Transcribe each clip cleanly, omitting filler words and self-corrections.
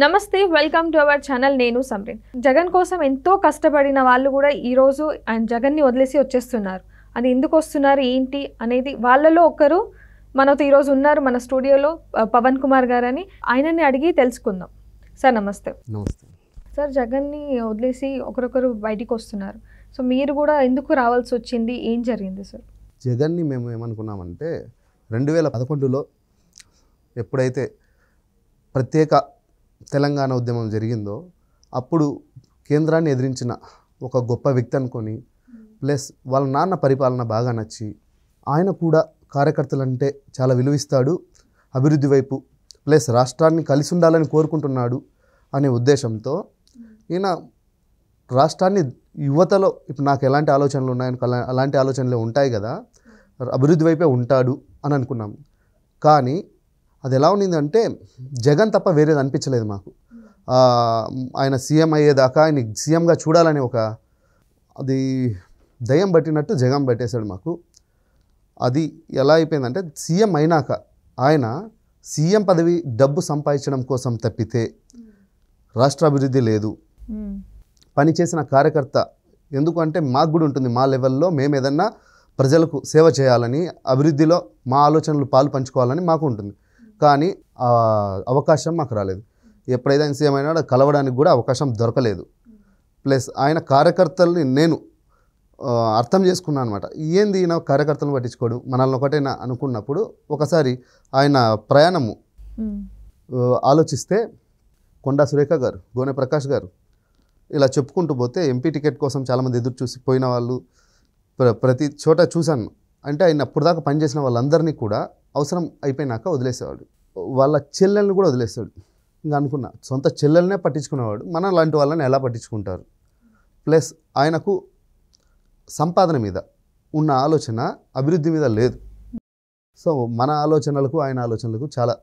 నమస్తే welcome to our channel. నేను సమ్రిన్. జగన్ కోసం ఎంతో కష్టపడిన వాళ్ళు కూడా ఈరోజు జగన్ని వదిలేసి వచ్చేస్తున్నారు. అది ఎందుకు వస్తున్నారు ఏంటి అనేది వాళ్ళలో ఒకరు మనతో ఈరోజు ఉన్నారు మన స్టూడియోలో, పవన్ కుమార్ గారు అని. ఆయనని అడిగి తెలుసుకుందాం. సార్ నమస్తే. నమస్తే సార్, జగన్ని వదిలేసి ఒకరొకరు బయటికి వస్తున్నారు. సో మీరు కూడా ఎందుకు రావాల్సి వచ్చింది, ఏం జరిగింది సార్? జగన్ని మేము ఏమనుకున్నామంటే 2011లో ఎప్పుడైతే ప్రత్యేక తెలంగాణ ఉద్యమం జరిగిందో అప్పుడు కేంద్రాన్ని ఎదిరించిన ఒక గొప్ప వ్యక్తి అనుకొని, ప్లస్ వాళ్ళ నాన్న పరిపాలన బాగా నచ్చి ఆయన కూడా కార్యకర్తలంటే చాలా విలువిస్తాడు, అభివృద్ధి వైపు ప్లస్ రాష్ట్రాన్ని కలిసి ఉండాలని కోరుకుంటున్నాడు అనే ఉద్దేశంతో ఈయన రాష్ట్రాన్ని యువతలో ఇప్పుడు నాకు ఎలాంటి ఆలోచనలు ఉన్నాయని అలాంటి ఆలోచనలు ఉంటాయి కదా, అభివృద్ధి వైపే ఉంటాడు అని అనుకున్నాం. కానీ అది ఎలా ఉన్నిందంటే జగన్ తప్ప వేరేది అనిపించలేదు మాకు. ఆయన సీఎం అయ్యేదాకా ఆయన సీఎంగా చూడాలని ఒక అది దయ్యం పట్టినట్టు జగన్ పట్టేశాడు మాకు. అది ఎలా అయిపోయిందంటే సీఎం అయినాక ఆయన సీఎం పదవి డబ్బు సంపాదించడం కోసం తప్పితే రాష్ట్ర అభివృద్ధి లేదు. పనిచేసిన కార్యకర్త ఎందుకంటే మాకు కూడా ఉంటుంది, మా లెవెల్లో మేము ఏదన్నా ప్రజలకు సేవ చేయాలని, అభివృద్ధిలో మా ఆలోచనలు పాలు పంచుకోవాలని మాకు ఉంటుంది. కానీ అవకాశం మాకు రాలేదు. ఎప్పుడైతే ఆయన సీఎం అయినాడో కలవడానికి కూడా అవకాశం దొరకలేదు. ప్లస్ ఆయన కార్యకర్తల్ని నేను అర్థం చేసుకున్నాను అనమాట. ఏంది ఈయన కార్యకర్తలను పట్టించుకోడు, మనల్ని ఒకటేనా అనుకున్నప్పుడు ఒకసారి ఆయన ప్రయాణము ఆలోచిస్తే కొండా సురేఖ గారు, గోనె ప్రకాష్ గారు ఇలా చెప్పుకుంటూ పోతే ఎంపీ టికెట్ కోసం చాలామంది ఎదురు చూసి పోయిన వాళ్ళు ప్రతి చోట చూశాను. అంటే ఆయన అప్పుడు దాకా పనిచేసిన వాళ్ళందరినీ కూడా అవసరం అయిపోయినాక వదిలేసేవాడు. వాళ్ళ చెల్లెల్ని కూడా వదిలేస్తాడు. ఇంకా అనుకున్నా సొంత చెల్లెలనే పట్టించుకునేవాడు, మన లాంటి వాళ్ళని ఎలా పట్టించుకుంటారు. ప్లస్ ఆయనకు సంపాదన మీద ఉన్న ఆలోచన అభివృద్ధి మీద లేదు. సో మన ఆలోచనలకు ఆయన ఆలోచనలకు చాలా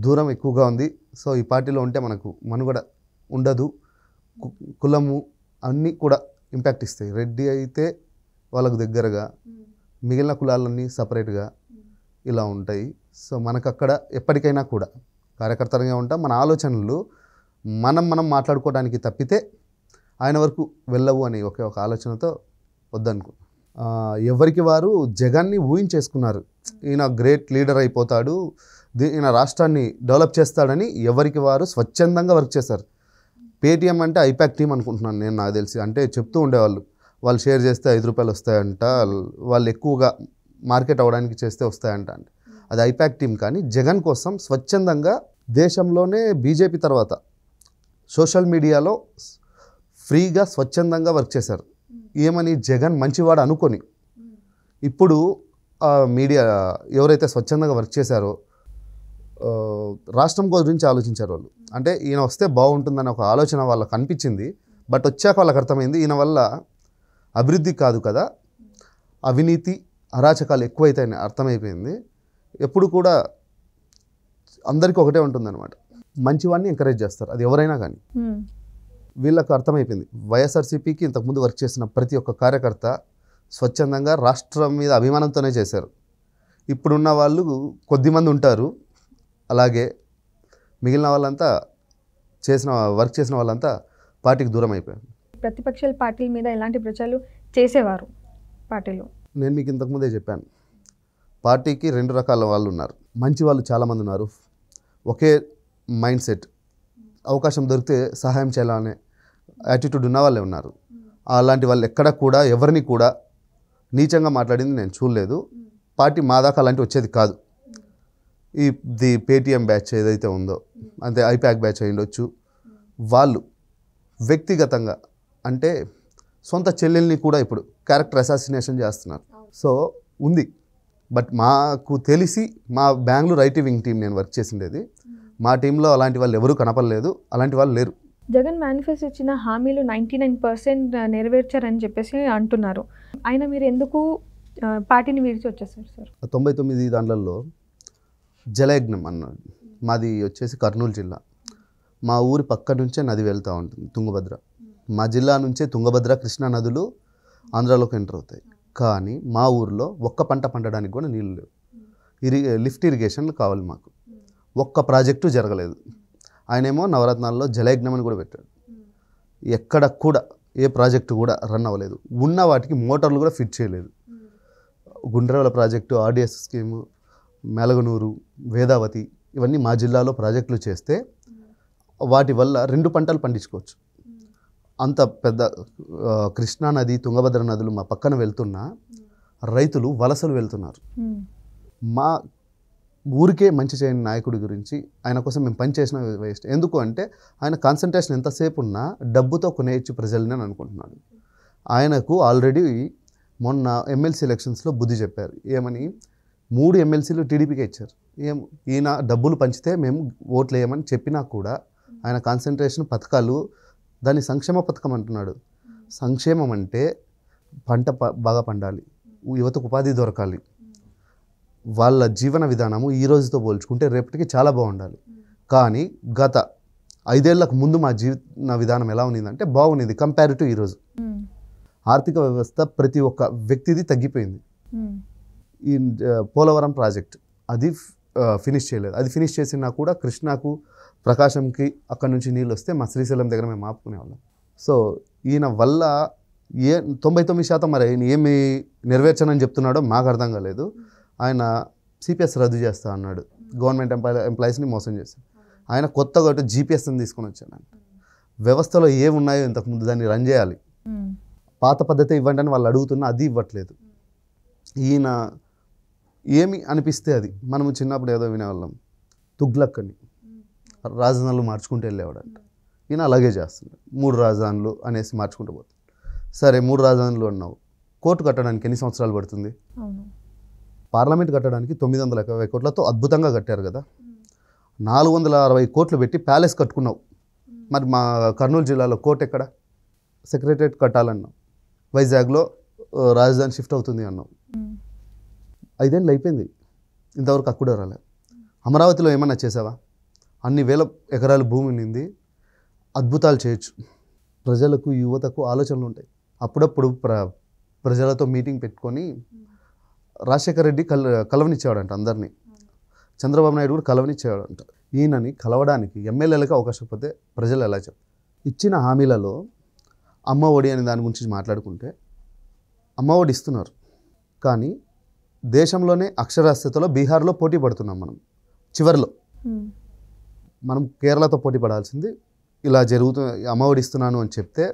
దూరం ఎక్కువగా ఉంది. సో ఈ పార్టీలో ఉంటే మనకు మనుగడ ఉండదు, కులము అన్నీ కూడా ఇంపాక్ట్ ఇస్తాయి. రెడ్డి అయితే వాళ్ళకు దగ్గరగా, మిగిలిన కులాలన్నీ సపరేట్గా ఇలా ఉంటాయి. సో మనకు అక్కడ ఎప్పటికైనా కూడా కార్యకర్తలుగా ఉంటాం. మన ఆలోచనలు మనం మాట్లాడుకోవడానికి తప్పితే ఆయన వరకు వెళ్ళవు అని ఒకే ఒక ఆలోచనతో వద్దనుకో. ఎవరికి వారు జగన్ని ఊహించేసుకున్నారు. ఈయన గ్రేట్ లీడర్ అయిపోతాడు, ఈయన రాష్ట్రాన్ని డెవలప్ చేస్తాడని ఎవరికి వారు స్వచ్ఛందంగా వర్క్ చేశారు. పేటీఎం అంటే ఐపాక్ టీం అనుకుంటున్నాను నేను, నాకు తెలిసి. అంటే చెప్తూ ఉండేవాళ్ళు వాళ్ళు షేర్ చేస్తే 5 రూపాయలు వస్తాయంట, వాళ్ళు ఎక్కువగా మార్కెట్ అవ్వడానికి చేస్తే వస్తాయంట. అంటే అది ఐపాక్ టీం. కానీ జగన్ కోసం స్వచ్ఛందంగా దేశంలోనే బీజేపీ తర్వాత సోషల్ మీడియాలో ఫ్రీగా స్వచ్ఛందంగా వర్క్ చేశారు. ఏమని జగన్ మంచివాడు అనుకొని. ఇప్పుడు మీడియా ఎవరైతే స్వచ్ఛందంగా వర్క్ చేశారో రాష్ట్రం గురించి ఆలోచించారు వాళ్ళు. అంటే ఈయన వస్తే బాగుంటుందని ఒక ఆలోచన వాళ్ళకి అనిపించింది. బట్ వచ్చాక వాళ్ళకి అర్థమైంది ఈయన వల్ల అభివృద్ధి కాదు కదా, అవినీతి అరాచకాలు ఎక్కువైతాయని అర్థమైపోయింది. ఎప్పుడు కూడా అందరికీ ఒకటే ఉంటుందన్నమాట, మంచివాడిని ఎంకరేజ్ చేస్తారు, అది ఎవరైనా కానీ. వీళ్ళకు అర్థమైపోయింది. వైఎస్ఆర్సీపీకి ఇంతకుముందు వర్క్ చేసిన ప్రతి ఒక్క కార్యకర్త స్వచ్ఛందంగా రాష్ట్రం మీద అభిమానంతోనే చేశారు. ఇప్పుడున్న వాళ్ళు కొద్దిమంది ఉంటారు, అలాగే మిగిలిన వాళ్ళంతా వర్క్ చేసిన వాళ్ళంతా పార్టీకి దూరం అయిపోయారు. ప్రతిపక్షాల పార్టీల మీద ఎలాంటి ప్రచారాలు చేసేవారు పార్టీలో? నేను మీకు ఇంతకుముందే చెప్పాను, పార్టీకి 2 రకాల వాళ్ళు ఉన్నారు. మంచి వాళ్ళు చాలామంది ఉన్నారు, ఒకే మైండ్ సెట్, అవకాశం దొరికితే సహాయం చేయాలనే యాటిట్యూడ్ ఉన్న వాళ్ళే ఉన్నారు. అలాంటి వాళ్ళు ఎక్కడ కూడా ఎవరిని కూడా నీచంగా మాట్లాడింది నేను చూడలేదు. పార్టీ మా దాకా అలాంటి వచ్చేది కాదు. ది పేటీఎం బ్యాచ్ ఏదైతే ఉందో, అంటే ఐపాక్ బ్యాచ్ అయ్యుండొచ్చు, వాళ్ళు వ్యక్తిగతంగా అంటే సొంత చెల్లెల్ని కూడా ఇప్పుడు క్యారెక్టర్ అసాసినేషన్ చేస్తున్నారు. సో ఉంది. బట్ మాకు తెలిసి మా బెంగళూరు ఐటీ వింగ్ టీం నేను వర్క్ చేసిండేది, మా టీంలో అలాంటి వాళ్ళు ఎవరూ కనపడలేదు, అలాంటి వాళ్ళు లేరు. జగన్ మేనిఫెస్టో ఇచ్చిన హామీలు 99% నెరవేర్చారని చెప్పేసి అంటున్నారు. ఆయన మీరు ఎందుకు పార్టీని విడిచి వచ్చేసారు సార్? 99 దాంట్లలో జలయజ్ఞం అన్నాడు. మాది వచ్చేసి కర్నూలు జిల్లా. మా ఊరి పక్క నుంచే నది వెళ్తూ ఉంటుంది, తుంగభద్ర. మా జిల్లా నుంచే తుంగభద్ర, కృష్ణా నదులు ఆంధ్రాలోకి ఎంటర్ అవుతాయి. కానీ మా ఊరిలో ఒక్క పంట పండడానికి కూడా నీళ్ళు లేవు. లిఫ్ట్ ఇరిగేషన్లు కావాలి మాకు. ఒక్క ప్రాజెక్టు జరగలేదు. ఆయనేమో నవరత్నాల్లో జలయజ్ఞం అని కూడా పెట్టాడు. ఎక్కడ కూడా ఏ ప్రాజెక్టు కూడా రన్ అవ్వలేదు. ఉన్న వాటికి మోటార్లు కూడా ఫిట్ చేయలేదు. గుండ్రవల ప్రాజెక్టు, ఆర్డిఎస్ స్కీము, మెలగనూరు, వేదావతి ఇవన్నీ మా జిల్లాలో ప్రాజెక్టులు చేస్తే వాటి వల్ల 2 పంటలు పండించుకోవచ్చు. అంత పెద్ద కృష్ణా నది, తుంగభద్ర నదులు మా పక్కన వెళ్తున్నా రైతులు వలసలు వెళ్తున్నారు. మా ఊరికే మంచి చేయని నాయకుడి గురించి ఆయన కోసం మేము పని చేసిన వేస్ట్. ఎందుకు అంటే ఆయన కాన్సన్ట్రేషన్ ఎంతసేపు ఉన్నా డబ్బుతో కొనేయచ్చు ప్రజల్ని అని అనుకుంటున్నాడు. ఆయనకు ఆల్రెడీ మొన్న ఎమ్మెల్సీ ఎలక్షన్స్లో బుద్ధి చెప్పారు. ఏమని 3 ఎమ్మెల్సీలు టీడీపీకే ఇచ్చారు. ఈయన డబ్బులు పంచితే మేము ఓట్లు వేయమని చెప్పినా కూడా ఆయన కాన్సన్ట్రేషన్ పథకాలు దాన్ని సంక్షేమ పథకం అంటున్నాడు. సంక్షేమం అంటే పంట బాగా పండాలి, యువతకు ఉపాధి దొరకాలి, వాళ్ళ జీవన విధానము ఈ రోజుతో పోల్చుకుంటే రేపటికి చాలా బాగుండాలి. కానీ గత 5 ఏళ్లకు ముందు మా జీవన విధానం ఎలా ఉన్నిందంటే బాగుంది కంపేర్ టు ఈరోజు. ఆర్థిక వ్యవస్థ ప్రతి ఒక్క వ్యక్తిది తగ్గిపోయింది. ఈ పోలవరం ప్రాజెక్ట్ అది ఫినిష్ చేయలేదు. అది ఫినిష్ చేసినా కూడా కృష్ణాకు, ప్రకాశంకి అక్కడి నుంచి నీళ్ళు వస్తే మా శ్రీశైలం దగ్గర మేము ఆపుకునేవాళ్ళం. సో ఈయన వల్ల 99% మరి ఏమి నెరవేర్చనని చెప్తున్నాడో మాకు అర్థం కాలేదు. ఆయన సిపిఎస్ రద్దు చేస్తా అన్నాడు. గవర్నమెంట్ ఎంప్లాయీస్ని మోసం చేస్తాడు. ఆయన కొత్తగా ఒకటి జీపీఎస్ని తీసుకొని వచ్చాను. వ్యవస్థలో ఏమున్నాయో ఇంతకుముందు దాన్ని రన్ చేయాలి. పాత పద్ధతి ఇవ్వండి అని వాళ్ళు అడుగుతున్నా అది ఇవ్వట్లేదు. ఈయన ఏమి అనిపిస్తే అది. మనము చిన్నప్పుడు ఏదో వినేవాళ్ళం, తుగ్లక్ అని రాజధానులు మార్చుకుంటూ వెళ్ళేవాడంట. ఈయన అలాగే చేస్తున్నాడు. 3 రాజధానులు అనేసి మార్చుకుంటూ పోతుంది. సరే 3 రాజధానులు అన్నావు, కోర్టు కట్టడానికి ఎన్ని సంవత్సరాలు పడుతుంది? పార్లమెంట్ కట్టడానికి 920 కోట్లతో అద్భుతంగా కట్టారు కదా. 460 కోట్లు పెట్టి ప్యాలెస్ కట్టుకున్నావు. మరి మా కర్నూలు జిల్లాలో కోర్టు ఎక్కడ? సెక్రటరేట్ కట్టాలన్నావు. వైజాగ్లో రాజధాని షిఫ్ట్ అవుతుంది అన్నావు. 5 ఏళ్ళు అయిపోయింది, ఇంతవరకు అక్కడ రాలేదు. అమరావతిలో ఏమన్నా చేసావా? అన్ని వేల ఎకరాల భూమి ఉన్నింది, అద్భుతాలు చేయొచ్చు. ప్రజలకు, యువతకు ఆలోచనలు ఉంటాయి. అప్పుడప్పుడు ప్రజలతో మీటింగ్ పెట్టుకొని రాజశేఖర రెడ్డి కలవనిచ్చేవాడంట అందరినీ. చంద్రబాబు నాయుడు కూడా కలవనిచ్చేవాడంట. ఈయనని కలవడానికి ఎమ్మెల్యేలకు అవకాశం పోతే ప్రజలు ఎలా చెప్తారు? ఇచ్చిన హామీలలో అమ్మ ఒడి అనే దాని గురించి మాట్లాడుకుంటే అమ్మ ఒడి ఇస్తున్నారు, కానీ దేశంలోనే అక్షరాస్యతలో బీహార్లో పోటీ పడుతున్నాం మనం. చివరిలో మనం కేరళతో పోటీ పడాల్సింది. ఇలా జరుగుతుంది, అమ్మ ఒడి ఇస్తున్నాను అని చెప్తే,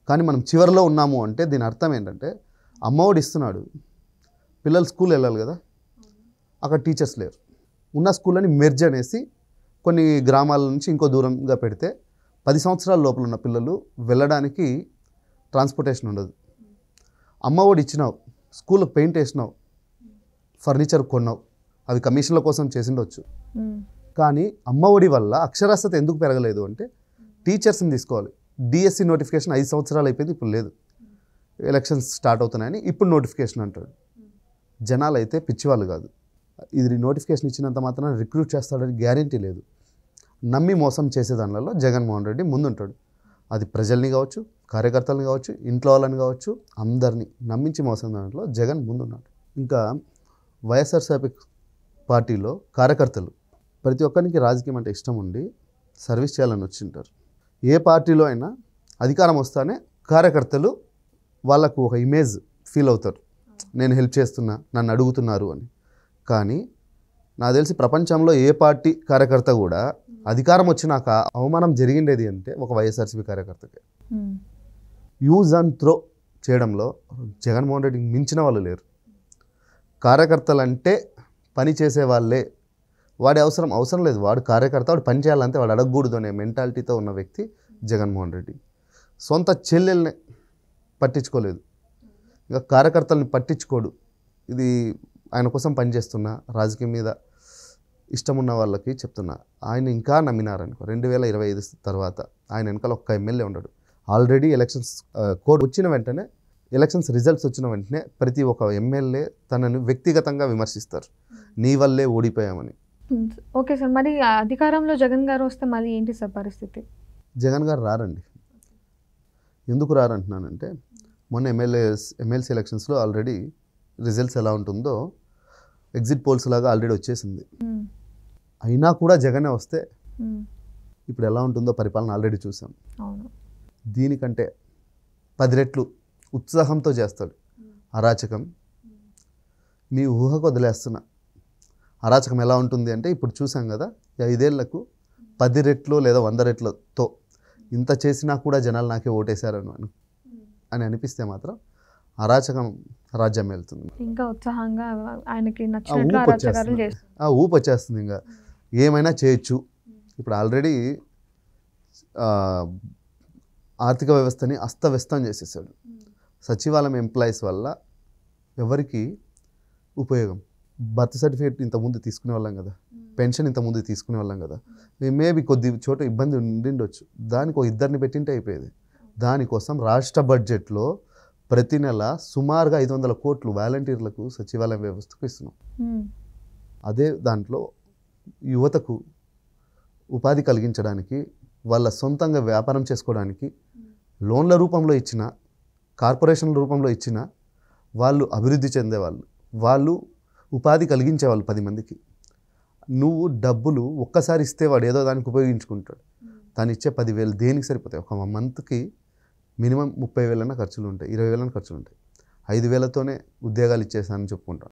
కానీ మనం చివరిలో ఉన్నాము అంటే దీని అర్థం ఏంటంటే అమ్మ ఒడి ఇస్తున్నాడు, పిల్లలు స్కూల్ వెళ్ళాలి కదా, అక్కడ టీచర్స్ లేరు. ఉన్న స్కూళ్ళని మెర్జ్ అనేసి కొన్ని గ్రామాల నుంచి ఇంకో దూరంగా పెడితే 10 సంవత్సరాల లోపల ఉన్న పిల్లలు వెళ్ళడానికి ట్రాన్స్పోర్టేషన్ ఉండదు. అమ్మ ఒడి ఇచ్చినావు, స్కూల్కి పెయింట్ వేసినావు, ఫర్నిచర్ కొన్నావు, అవి కమిషన్ల కోసం చేసిండొచ్చు. కానీ అమ్మ ఒడి వల్ల అక్షరాస్యత ఎందుకు పెరగలేదు అంటే టీచర్స్ని తీసుకోవాలి. డిఎస్సి నోటిఫికేషన్ 5 సంవత్సరాలు అయిపోయింది, ఇప్పుడు లేదు. ఎలక్షన్స్ స్టార్ట్ అవుతున్నాయని ఇప్పుడు నోటిఫికేషన్ అంటాడు. జనాలు అయితే పిచ్చివాళ్ళు కాదు. ఇది నోటిఫికేషన్ ఇచ్చినంత మాత్రం రిక్రూట్ చేస్తాడని గ్యారంటీ లేదు. నమ్మి మోసం చేసే దానిలో జగన్మోహన్ రెడ్డి ముందుంటాడు. అది ప్రజల్ని కావచ్చు, కార్యకర్తలని కావచ్చు, ఇంట్లో వాళ్ళని కావచ్చు, అందరినీ నమ్మించి మోసం దాంట్లో జగన్ ముందున్నాడు. ఇంకా వైఎస్ఆర్సీపీ పార్టీలో కార్యకర్తలు ప్రతి ఒక్కరికి రాజకీయం అంటే ఇష్టం ఉండి సర్వీస్ చేయాలని వచ్చింటారు. ఏ పార్టీలో అయినా అధికారం వస్తానే కార్యకర్తలు వాళ్ళకు ఒక ఇమేజ్ ఫీల్ అవుతారు, నేను హెల్ప్ చేస్తున్నా, నన్ను అడుగుతున్నారు అని. కానీ నాకు తెలిసి ప్రపంచంలో ఏ పార్టీ కార్యకర్త కూడా అధికారం వచ్చినాక అవమానం జరిగిండేది అంటే ఒక వైఎస్ఆర్సీపీ కార్యకర్తకే. యూజ్ అండ్ త్రో చేయడంలో జగన్మోహన్ రెడ్డికి మించిన వాళ్ళు లేరు. కార్యకర్తలు అంటే పని చేసే వాళ్ళే, వాడి అవసరం లేదు, వాడు కార్యకర్త, వాడు పని చేయాలంటే వాడు అడగకూడదు అనే మెంటాలిటీతో ఉన్న వ్యక్తి జగన్మోహన్ రెడ్డి. సొంత చెల్లెల్ని పట్టించుకోలేదు, ఇంకా కార్యకర్తల్ని పట్టించుకోడు. ఇది ఆయన కోసం పనిచేస్తున్నా, రాజకీయం మీద ఇష్టం ఉన్న వాళ్ళకి చెప్తున్నా, ఆయన ఇంకా నమ్మినారనుకో 2025 తర్వాత ఆయన వెనకాల ఒక్క ఎమ్మెల్యే ఉండడు. ఆల్రెడీ ఎలక్షన్స్ కోడ్ వచ్చిన వెంటనే, ఎలక్షన్స్ రిజల్ట్స్ వచ్చిన వెంటనే ప్రతి ఒక్క ఎమ్మెల్యే తనను వ్యక్తిగతంగా విమర్శిస్తారు, నీ వల్లే ఓడిపోయామని. ఓకే సార్, మరి అధికారంలో జగన్ గారు వస్తే మరి ఏంటి సార్ పరిస్థితి? జగన్ గారు రారండి. ఎందుకు రారంటున్నానంటే మొన్న ఎమ్మెల్సీ ఎలక్షన్స్లో ఆల్రెడీ రిజల్ట్స్ ఎలా ఉంటుందో ఎగ్జిట్ పోల్స్ లాగా ఆల్రెడీ వచ్చేసింది. అయినా కూడా జగనే వస్తే ఇప్పుడు ఎలా ఉంటుందో పరిపాలన ఆల్రెడీ చూసాం. అవును. దీనికంటే 10 రెట్లు ఉత్సాహంతో చేస్తాడు అరాచకం. మీ ఊహకు వదిలేస్తున్నా. అరాచకం ఎలా ఉంటుంది అంటే ఇప్పుడు చూసాం కదా, 5 ఏళ్లకు 10 రెట్లు లేదా 100 రెట్లతో ఇంత చేసినా కూడా జనాలు నాకే ఓటేశారని అని అనిపిస్తే మాత్రం అరాచకం రాజ్యం వెళ్తుంది. ఇంకా ఉత్సాహంగా ఆయనకి నచ్చినట్లు అరాచకాలు చేస్తారు. ఊపు వచ్చేస్తుంది. ఇంకా ఏమైనా చేయొచ్చు. ఇప్పుడు ఆల్రెడీ ఆర్థిక వ్యవస్థని అస్తవ్యస్తం చేసేసాడు. సచివాలయం ఎంప్లాయీస్ వల్ల ఎవరికి ఉపయోగం? బర్త్ సర్టిఫికేట్ ఇంతకుముందు తీసుకునే వాళ్ళం కదా, పెన్షన్ ఇంతకుముందు తీసుకునే వాళ్ళం కదా, మేబీ కొద్ది చోట ఇబ్బంది ఉండిండొచ్చు, దానికి ఒక 2 పెట్టింటే అయిపోయేది. దానికోసం రాష్ట్ర బడ్జెట్లో ప్రతి నెల సుమారుగా 500 కోట్లు వాలంటీర్లకు సచివాలయం వ్యవస్థకు ఇస్తున్నాం. అదే దాంట్లో యువతకు ఉపాధి కలిగించడానికి, వాళ్ళ సొంతంగా వ్యాపారం చేసుకోవడానికి లోన్ల రూపంలో ఇచ్చిన, కార్పొరేషన్ల రూపంలో ఇచ్చిన వాళ్ళు అభివృద్ధి చెందేవాళ్ళు, వాళ్ళు ఉపాధి కలిగించేవాళ్ళు 10 మందికి. నువ్వు డబ్బులు ఒక్కసారి ఇస్తే వాడు ఏదో దానికి ఉపయోగించుకుంటాడు. దాని ఇచ్చే 10,000 దేనికి సరిపోతాయి? ఒక మంత్కి మినిమం 30,000 ఖర్చులు ఉంటాయి, 20,000 ఖర్చులు ఉంటాయి. 5,000తోనే ఉద్యోగాలు ఇచ్చేసానని చెప్పుకుంటాను.